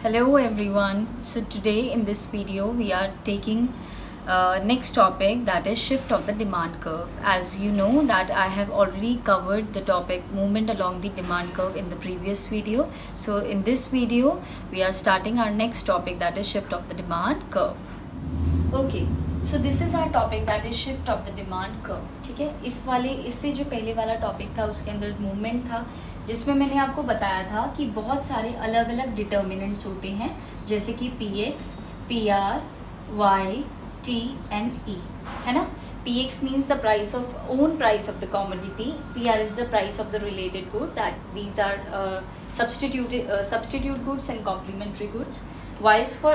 Hello everyone. So today in this video we are taking next topic, that is shift of the demand curve. As you know that I have already covered the topic movement along the demand curve in the previous video. So in this video we are starting our next topic, that is shift of the demand curve. Okay. So this is our topic, that is shift of the demand curve. ठीक है, इससे जो पहले वाला topic था उसके अंदर movement था, जिसमें मैंने आपको बताया था कि बहुत सारे अलग अलग डिटर्मिनेंट्स होते हैं, जैसे कि Px, Pr, Y, T and E, है ना. Px means the price of own price of the commodity. Pr is the price of the related good. That these are substitute goods and complementary goods. Y is for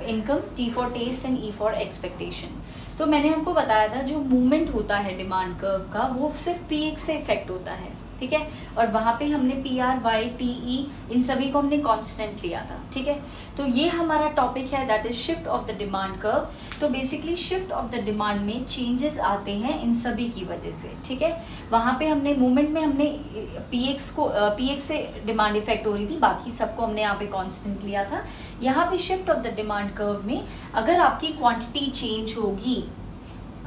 income, T for taste and E for expectation. तो मैंने आपको बताया था जो movement होता है demand curve का वो सिर्फ Px से इफेक्ट होता है, ठीक है. और वहाँ पे हमने Pr, Y, T, E इन सभी को हमने कांस्टेंट लिया था, ठीक है. तो ये हमारा टॉपिक है, that is shift of the demand curve. तो basically shift of the demand में चेंजेस आते हैं इन सभी की वजह से, ठीक है. वहाँ पे हमने मूवमेंट में हमने Px से डिमांड इफेक्ट हो रही थी, बाकी सबको हमने यहाँ पे कांस्टेंट लिया था. यहाँ पे shift of the demand curve में अगर आपकी क्वांटिटी चेंज होगी,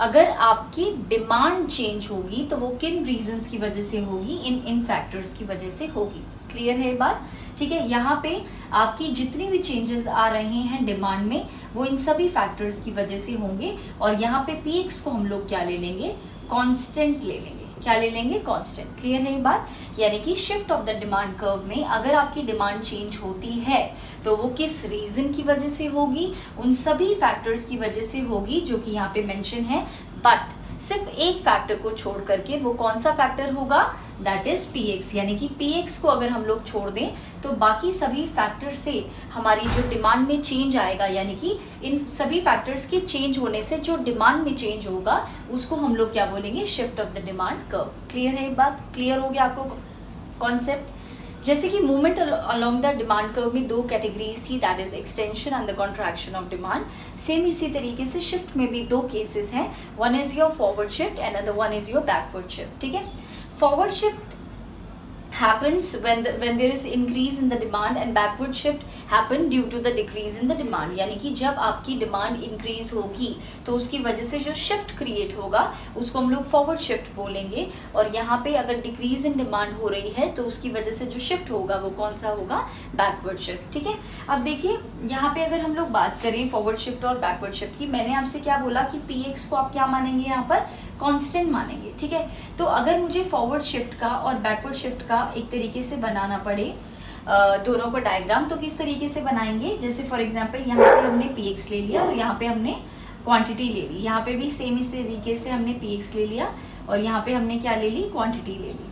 अगर आपकी डिमांड चेंज होगी तो वो किन रीजंस की वजह से होगी, इन फैक्टर्स की वजह से होगी. क्लियर है ये बात, ठीक है. यहाँ पे आपकी जितनी भी चेंजेस आ रहे हैं डिमांड में वो इन सभी फैक्टर्स की वजह से होंगे. और यहाँ पे Px को हम लोग क्या ले लेंगे, कांस्टेंट ले लेंगे. क्या ले लेंगे, कांस्टेंट. क्लियर है ये बात. यानी कि shift of the demand curve में अगर आपकी डिमांड चेंज होती है तो वो किस रीजन की वजह से होगी, उन सभी फैक्टर्स की वजह से होगी जो कि यहाँ पे मेंशन है. बट सिर्फ एक फैक्टर को छोड़ करके, वो कौन सा फैक्टर होगा, दैट इज Px. यानी कि Px को अगर हम लोग छोड़ दें तो बाकी सभी फैक्टर से हमारी जो डिमांड में चेंज आएगा, यानी कि इन सभी फैक्टर्स के चेंज होने से जो डिमांड में चेंज होगा उसको हम लोग क्या बोलेंगे, shift of the demand curve. Clear है ये बात, क्लियर हो गया आपको कॉन्सेप्ट. जैसे कि movement along the demand curve में दो कैटेगरीज थी, that is extension and the contraction of demand. Same इसी तरीके से शिफ्ट में भी दो केसेस हैं, one is your forward shift and other one is your backward shift, ठीक है. Forward shift happens when there is increase in the demand and backward shift happen due to the decrease in the demand. यानी कि जब आपकी demand increase होगी तो उसकी वजह से जो शिफ्ट क्रिएट होगा उसको हम लोग फॉरवर्ड शिफ्ट बोलेंगे. और यहाँ पे अगर डिक्रीज इन डिमांड हो रही है तो उसकी वजह से जो शिफ्ट होगा वो कौन सा होगा, बैकवर्ड शिफ्ट, ठीक है. अब देखिए यहाँ पे अगर हम लोग बात करें फॉरवर्ड शिफ्ट और बैकवर्ड शिफ्ट की, मैंने आपसे क्या बोला कि Px को आप क्या मानेंगे, यहाँ पर कांस्टेंट मानेंगे, ठीक है. तो अगर मुझे फॉरवर्ड शिफ्ट का और बैकवर्ड शिफ्ट का एक तरीके से बनाना पड़े दोनों को डायग्राम, तो किस तरीके से बनाएंगे. जैसे फॉर एग्जांपल यहाँ पे हमने Px ले लिया और यहाँ पे हमने क्वांटिटी ले ली. यहाँ पे भी सेम इस तरीके से हमने Px ले लिया और यहाँ पे हमने क्या ले ली, क्वांटिटी ले ली,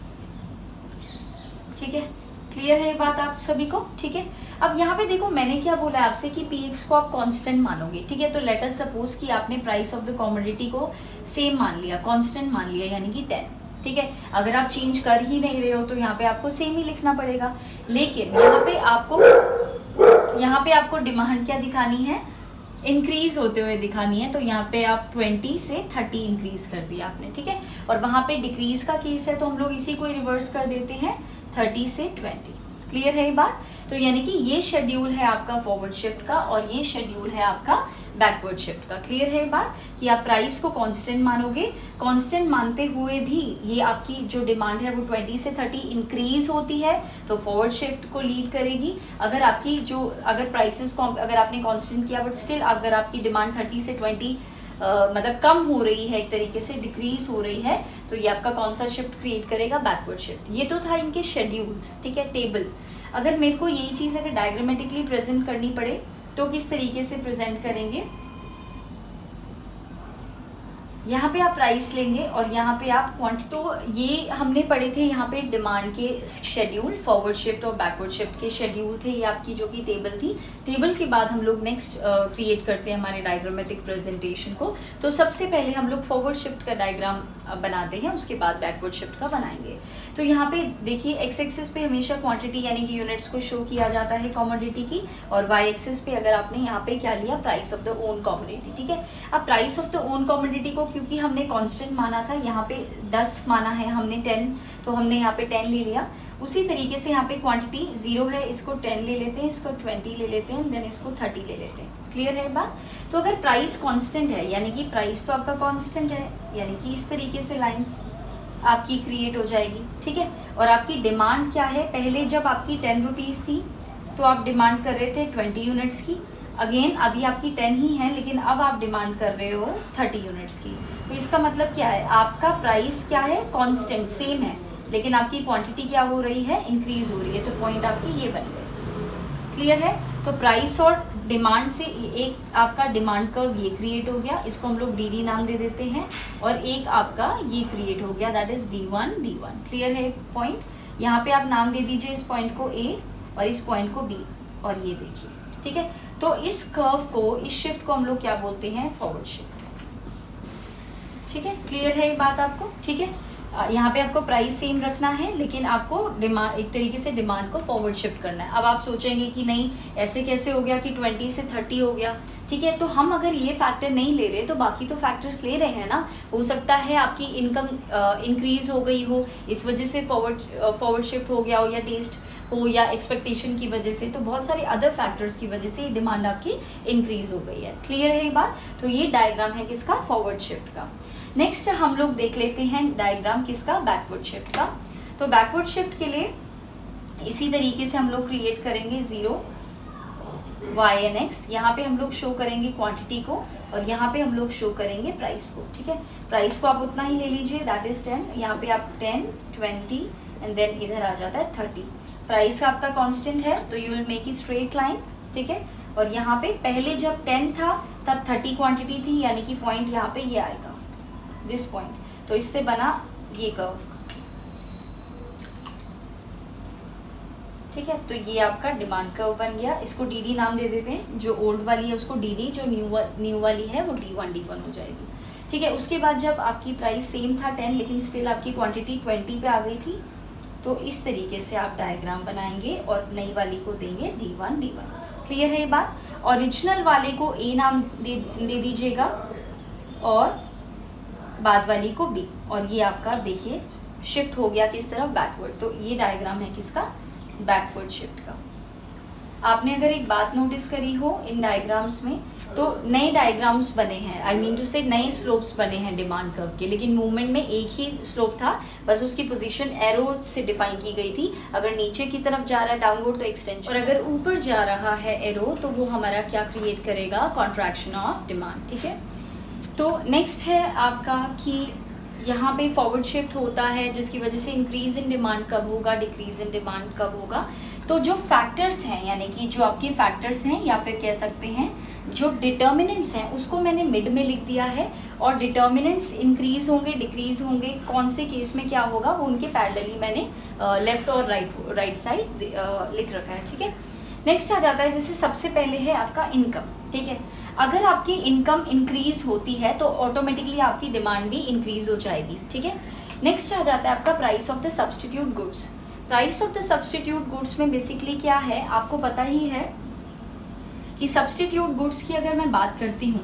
ठीक है. क्लियर है ये बात आप सभी को, ठीक है. अब यहाँ पे देखो मैंने क्या बोला है आपसे कि Px को आप कांस्टेंट मानोगे, ठीक है. तो लेट अस सपोज कि आपने प्राइस ऑफ द कमोडिटी को सेम मान लिया, कांस्टेंट मान लिया, यानी कि 10, ठीक है. अगर आप चेंज कर ही नहीं रहे हो तो यहाँ पे आपको सेम ही लिखना पड़ेगा. लेकिन यहाँ पे आपको डिमांड क्या दिखानी है, इंक्रीज होते हुए दिखानी है. तो यहाँ पे आप 20 से 30 इंक्रीज कर दिया आपने, ठीक है. और वहाँ पे डिक्रीज का केस है तो हम लोग इसी को रिवर्स कर देते हैं 30 से 20. क्लियर है ये बात. तो यानी कि ये शेड्यूल है आपका फॉरवर्ड शिफ्ट का और ये शेड्यूल है आपका बैकवर्ड शिफ्ट का. क्लियर है ये बात कि आप प्राइस को कांस्टेंट मानोगे, कांस्टेंट मानते हुए भी ये आपकी जो डिमांड है वो 20 से 30 इंक्रीज होती है तो फॉरवर्ड शिफ्ट को लीड करेगी. अगर आपकी अगर प्राइसेस को अगर आपने कांस्टेंट किया बट स्टिल अगर आपकी डिमांड 30 से 20 मतलब कम हो रही है, एक तरीके से डिक्रीज हो रही है, तो ये आपका कौन सा शिफ्ट क्रिएट करेगा, बैकवर्ड शिफ्ट. ये तो था इनके शेड्यूल्स, ठीक है, टेबल. अगर मेरे को यही चीज़ अगर डायग्रामेटिकली प्रेजेंट करनी पड़े तो किस तरीके से प्रेजेंट करेंगे. यहाँ पे आप प्राइस लेंगे और यहाँ पे आप क्वांटिटी. तो ये हमने पढ़े थे यहाँ पे डिमांड के शेड्यूल, फॉरवर्ड शिफ्ट और बैकवर्ड शिफ्ट के शेड्यूल थे. ये आपकी जो कि टेबल थी. टेबल के बाद हम लोग नेक्स्ट क्रिएट करते हैं हमारे डायग्रामेटिक प्रेजेंटेशन को. तो सबसे पहले हम लोग फॉरवर्ड शिफ्ट का डायग्राम बनाते हैं, उसके बाद बैकवर्ड शिफ्ट का बनाएंगे. तो यहाँ पे देखिए एक्स एक्सिस पे हमेशा क्वांटिटी यानी कि यूनिट्स को शो किया जाता है कमोडिटी की, और वाई एक्सिस पे अगर आपने यहाँ पे क्या लिया, price of the own commodity, ठीक है. अब price of the own commodity को क्योंकि हमने कांस्टेंट माना था, यहाँ पे 10 माना है हमने 10, तो हमने यहाँ पे 10 ले लिया। उसी तरीके से यहाँ पे क्वांटिटी 0 है, इसको 10 ले लेते हैं, इसको 20 ले लेते हैं, देन इसको 30 ले लेते हैं। क्लियर है बात? तो अगर प्राइस कांस्टेंट है, यानी कि प्राइस तो आपका कांस्टेंट है, यानी कि इस तरीके से लाइन आपकी क्रिएट हो जाएगी। ठीक है, और आपकी डिमांड क्या है? पहले जब आपकी 10 रुपीज़ थी तो आप डिमांड कर रहे थे 20 यूनिट्स की। अगेन अभी आपकी 10 ही है, लेकिन अब आप डिमांड कर रहे हो 30 यूनिट्स की। तो इसका मतलब क्या है? आपका प्राइस क्या है? कांस्टेंट सेम है, लेकिन आपकी क्वांटिटी क्या हो रही है? इंक्रीज हो रही है। तो पॉइंट आपके ये बन गए। क्लियर है? तो प्राइस और डिमांड से एक आपका डिमांड कर्व ये क्रिएट हो गया, इसको हम लोग डी नाम दे देते हैं, और एक आपका ये क्रिएट हो गया, that is D1 D1। Clear है पॉइंट? यहाँ पे आप नाम दे दीजिए इस पॉइंट को A और इस पॉइंट को B, और ये देखिए। ठीक है, तो इस कर्व को, इस शिफ्ट को हम लोग क्या बोलते हैं? Forward shift. ठीक है, क्लियर है ये बात आपको? ठीक है, यहाँ पे आपको प्राइस सेम रखना है, लेकिन आपको डिमांड, एक तरीके से डिमांड को फॉरवर्ड शिफ्ट करना है। अब आप सोचेंगे कि नहीं, ऐसे कैसे हो गया कि 20 से 30 हो गया? ठीक है, तो हम अगर ये फैक्टर नहीं ले रहे तो बाकी तो फैक्टर्स ले रहे हैं ना। हो सकता है आपकी इनकम इंक्रीज हो गई हो, इस वजह से फॉरवर्ड शिफ्ट हो गया हो, या टेस्ट हो, या एक्सपेक्टेशन की वजह से, तो बहुत सारे अदर फैक्टर्स की वजह से डिमांड आपकी इंक्रीज हो गई है। क्लियर है ये बात? तो ये डायग्राम है किसका? फॉरवर्ड शिफ्ट का। नेक्स्ट हम लोग देख लेते हैं डायग्राम किसका? बैकवर्ड शिफ्ट का। तो बैकवर्ड शिफ्ट के लिए इसी तरीके से हम लोग क्रिएट करेंगे 0 y and x। यहाँ पे हम लोग शो करेंगे क्वांटिटी को, और यहाँ पे हम लोग शो करेंगे प्राइस को। ठीक है, प्राइस को आप उतना ही ले लीजिए, दैट इज 10। यहाँ पे आप 10, 20 एंड देन इधर आ जाता है 30। प्राइस का आपका कांस्टेंट है, तो you will make a straight line. ठीक है, और यहाँ पे पहले जब 10 था तब 30 क्वांटिटी थी, यानी कि पॉइंट यहाँ पे ये आएगा, दिस पॉइंट। तो इससे बना ये कर्व। ठीक है, तो ये आपका डिमांड कर्व बन गया। इसको डी नाम दे देते हैं, जो ओल्ड वाली है उसको डी, जो न्यू वाली है वो D1 D1 हो जाएगी। ठीक है, उसके बाद जब आपकी प्राइस सेम था 10, लेकिन स्टिल आपकी क्वांटिटी 20 पे आ गई थी, तो इस तरीके से आप डायग्राम बनाएंगे और नई वाली को देंगे D1 D1। क्लियर है ये बात? ओरिजिनल वाले को A नाम दे दीजिएगा और बाद वाली को B, और ये आपका देखिए शिफ्ट हो गया किस तरफ? बैकवर्ड। तो ये डायग्राम है किसका? बैकवर्ड शिफ्ट का। आपने अगर एक बात नोटिस करी हो इन डायग्राम्स में, तो नए डायग्राम्स बने हैं, आई मीन टू से नए स्लोप्स बने हैं डिमांड कर्व के, लेकिन मूवमेंट में एक ही स्लोप था, बस उसकी पोजीशन एरो से डिफाइन की गई थी। अगर नीचे की तरफ जा रहा है डाउनवर्ड तो एक्सटेंशन, और अगर ऊपर जा रहा है एरो तो वो हमारा क्या क्रिएट करेगा? Contraction of demand. ठीक है, तो नेक्स्ट है आपका कि यहाँ पे फॉरवर्ड शिफ्ट होता है, जिसकी वजह से इंक्रीज इन डिमांड कब होगा, डिक्रीज इन डिमांड कब होगा? तो जो फैक्टर्स हैं, यानी कि जो आपके फैक्टर्स हैं, या फिर कह सकते हैं जो डिटर्मिनेंट्स हैं, उसको मैंने मिड में लिख दिया है। और डिटर्मिनेंट्स इंक्रीज होंगे, डिक्रीज होंगे, कौन से केस में क्या होगा, वो उनके पैरेलली मैंने लेफ्ट और राइट साइड लिख रखा है। ठीक है, नेक्स्ट आ जाता है, जैसे सबसे पहले है आपका इनकम। ठीक है, अगर आपकी इनकम इंक्रीज होती है तो ऑटोमेटिकली आपकी डिमांड भी इंक्रीज हो जाएगी। ठीक है, नेक्स्ट आ जाता है आपका price of the substitute goods. Price of the substitute goods में बेसिकली क्या है, आपको पता ही है कि सब्सटीट्यूट गुड्स की अगर मैं बात करती हूँ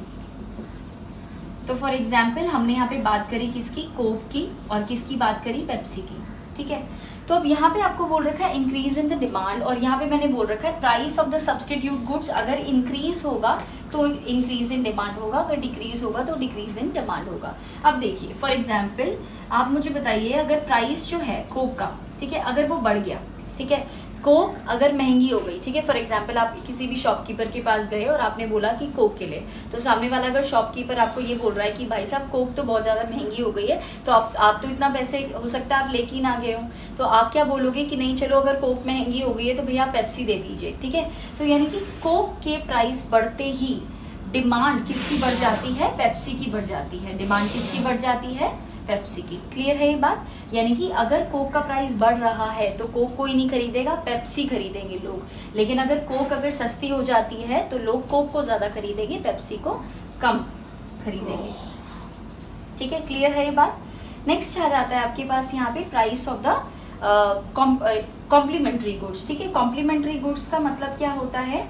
तो फॉर एग्जाम्पल हमने यहाँ पे बात करी किसकी? कोक की, और किसकी बात करी? पेप्सी की। ठीक है, तो अब यहाँ पे आपको बोल रखा है इंक्रीज इन द डिमांड, और यहाँ पे मैंने बोल रखा है price of the substitute goods अगर इंक्रीज होगा तो इंक्रीज इन डिमांड होगा, अगर डिक्रीज होगा तो डिक्रीज इन डिमांड होगा। अब देखिए फॉर एग्जाम्पल आप मुझे बताइए, अगर प्राइस जो है कोक का, ठीक है, अगर वो बढ़ गया, ठीक है, कोक अगर महंगी हो गई, ठीक है, फॉर एग्जांपल आप किसी भी शॉपकीपर के पास गए और आपने बोला कि कोक के लिए, तो सामने वाला अगर शॉपकीपर आपको ये बोल रहा है कि भाई साहब कोक तो बहुत ज़्यादा महंगी हो गई है, तो आप तो इतना पैसे हो सकता है आप लेके ना गए हो, तो आप क्या बोलोगे कि नहीं चलो अगर कोक महंगी हो गई है तो भैया पेप्सी दे दीजिए। ठीक है, तो यानी कि कोक के प्राइस बढ़ते ही डिमांड किसकी बढ़ जाती है? पेप्सी की बढ़ जाती है। डिमांड किसकी बढ़ जाती है? पेप्सी की। क्लियर है ये बात? यानी कि अगर कोक का प्राइस बढ़ रहा है तो कोक कोई नहीं खरीदेगा, पेप्सी खरीदेंगे लोग, लेकिन अगर कोक अगर सस्ती हो जाती है तो लोग कोक को ज़्यादा खरीदेंगे, पेप्सी को कम खरीदेंगे। ठीक है, क्लियर है ये बात? नेक्स्ट आ जाता है आपके पास यहाँ पे price of the complementary goods. ठीक है, कॉम्प्लीमेंट्री गुड्स का मतलब क्या होता है?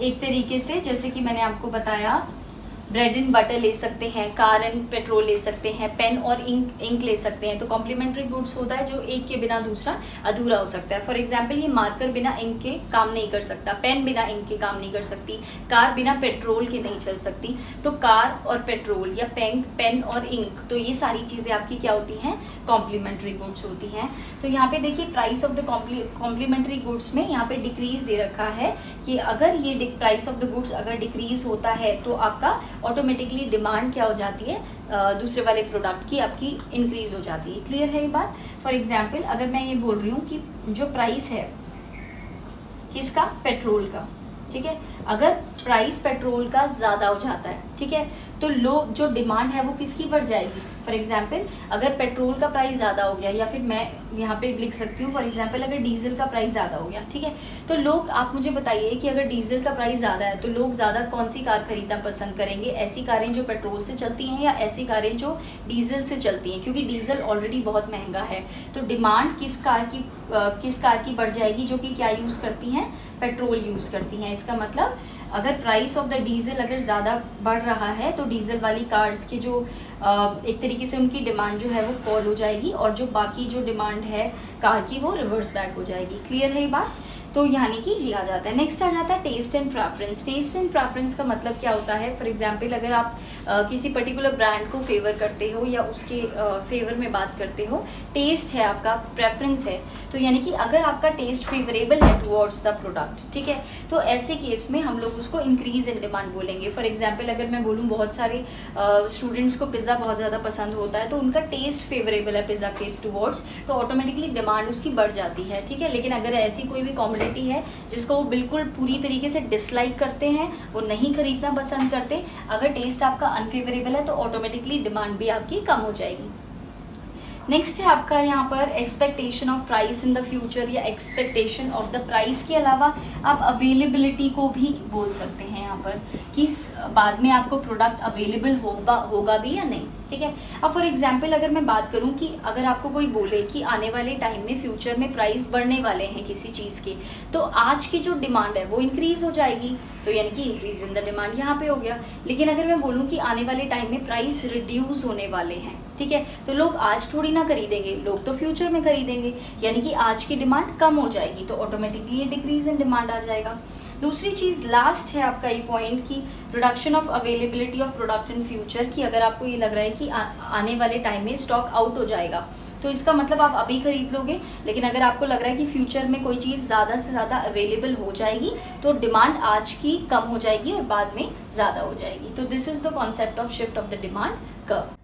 एक तरीके से जैसे कि मैंने आपको बताया ब्रेड एंड बटर ले सकते हैं, कार एंड पेट्रोल ले सकते हैं, पेन और इंक ले सकते हैं। तो कॉम्प्लीमेंट्री गुड्स होता है जो एक के बिना दूसरा अधूरा हो सकता है। फॉर एग्जाम्पल ये मार्कर बिना इंक के काम नहीं कर सकता, पेन बिना इंक के काम नहीं कर सकती, कार बिना पेट्रोल के नहीं चल सकती। तो कार और पेट्रोल या पेन और इंक, तो ये सारी चीज़ें आपकी क्या होती हैं, कॉम्प्लीमेंट्री गुड्स होती हैं। तो यहाँ पे देखिए price of the complementary goods में यहाँ पे डिक्रीज दे रखा है कि अगर ये प्राइस ऑफ द गुड्स अगर डिक्रीज होता है तो आपका ऑटोमेटिकली डिमांड क्या हो जाती है, दूसरे वाले प्रोडक्ट की आपकी इंक्रीज हो जाती है। क्लियर है ये बात। फॉर एग्जाम्पल अगर मैं ये बोल रही हूँ कि जो प्राइस है किसका, पेट्रोल का, ठीक है, अगर प्राइस पेट्रोल का ज़्यादा हो जाता है, ठीक है, तो लोग जो डिमांड है वो किसकी बढ़ जाएगी। फॉर एग्जाम्पल अगर पेट्रोल का प्राइस ज़्यादा हो गया, या फिर मैं यहाँ पे लिख सकती हूँ फॉर एग्जाम्पल अगर डीजल का प्राइस ज़्यादा हो गया, ठीक है, तो लोग, आप मुझे बताइए कि अगर डीजल का प्राइस ज़्यादा है तो लोग ज़्यादा कौन सी कार खरीदना पसंद करेंगे, ऐसी कारें जो पेट्रोल से चलती हैं या ऐसी कारें जो डीजल से चलती हैं, क्योंकि डीजल ऑलरेडी बहुत महंगा है। तो डिमांड किस कार की बढ़ जाएगी जो कि क्या यूज़ करती हैं, पेट्रोल यूज़ करती हैं। इसका मतलब अगर प्राइस ऑफ द डीजल अगर ज़्यादा बढ़ रहा है तो डीजल वाली कार्स के जो एक तरीके से उनकी डिमांड जो है वो फॉल हो जाएगी, और जो बाकी जो डिमांड है कार की वो रिवर्स बैक हो जाएगी। क्लियर है ये बात। तो यानी कि ये आ जाता है। नेक्स्ट आ जाता है taste and preference. Taste and preference का मतलब क्या होता है, फॉर एग्जांपल अगर आप किसी पर्टिकुलर ब्रांड को फेवर करते हो या उसके फेवर में बात करते हो, टेस्ट है आपका, प्रेफरेंस है, तो यानी कि अगर आपका टेस्ट फेवरेबल है टुवर्ड्स द प्रोडक्ट, ठीक है, तो ऐसे केस में हम लोग उसको इंक्रीज इन डिमांड बोलेंगे। फॉर एग्जाम्पल अगर मैं बोलूँ बहुत सारे स्टूडेंट्स को पिज़्ज़ा बहुत ज़्यादा पसंद होता है, तो उनका टेस्ट फेवरेबल है पिज़्ज़ा के टुवर्ड्स, तो ऑटोमेटिकली डिमांड उसकी बढ़ जाती है, ठीक है। लेकिन अगर ऐसी कोई भी कॉमोडिटी है जिसको वो बिल्कुल पूरी तरीके से डिसलाइक करते हैं, वो नहीं खरीदना पसंद करते, अगर टेस्ट आपका अनफेवरेबल है तो ऑटोमेटिकली डिमांड भी आपकी कम हो जाएगी। नेक्स्ट है आपका यहाँ पर expectation of price in the future, या एक्सपेक्टेशन ऑफ द प्राइस के अलावा आप अवेलेबिलिटी को भी बोल सकते हैं यहाँ पर, कि बाद में आपको प्रोडक्ट अवेलेबल होगा भी या नहीं, ठीक है। अब फॉर एग्जांपल अगर मैं बात करूँ कि अगर आपको कोई बोले कि आने वाले टाइम में फ्यूचर में प्राइस बढ़ने वाले हैं किसी चीज़ के, तो आज की जो डिमांड है वो इंक्रीज़ हो जाएगी, तो यानी कि इंक्रीज इन द डिमांड यहाँ पे हो गया। लेकिन अगर मैं बोलूँ कि आने वाले टाइम में प्राइस रिड्यूस होने वाले हैं, ठीक है, तो लोग आज थोड़ी ना खरीदेंगे, लोग तो फ्यूचर में खरीदेंगे, यानी कि आज की डिमांड कम हो जाएगी, तो ऑटोमेटिकली ये डिक्रीज इन डिमांड आ जाएगा। दूसरी चीज़ लास्ट है आपका ये पॉइंट की reduction of availability of product in future, कि अगर आपको ये लग रहा है कि आने वाले टाइम में स्टॉक आउट हो जाएगा, तो इसका मतलब आप अभी खरीद लोगे, लेकिन अगर आपको लग रहा है कि फ्यूचर में कोई चीज़ ज़्यादा से ज़्यादा अवेलेबल हो जाएगी तो डिमांड आज की कम हो जाएगी और बाद में ज़्यादा हो जाएगी। तो this is the concept of shift of the demand curve.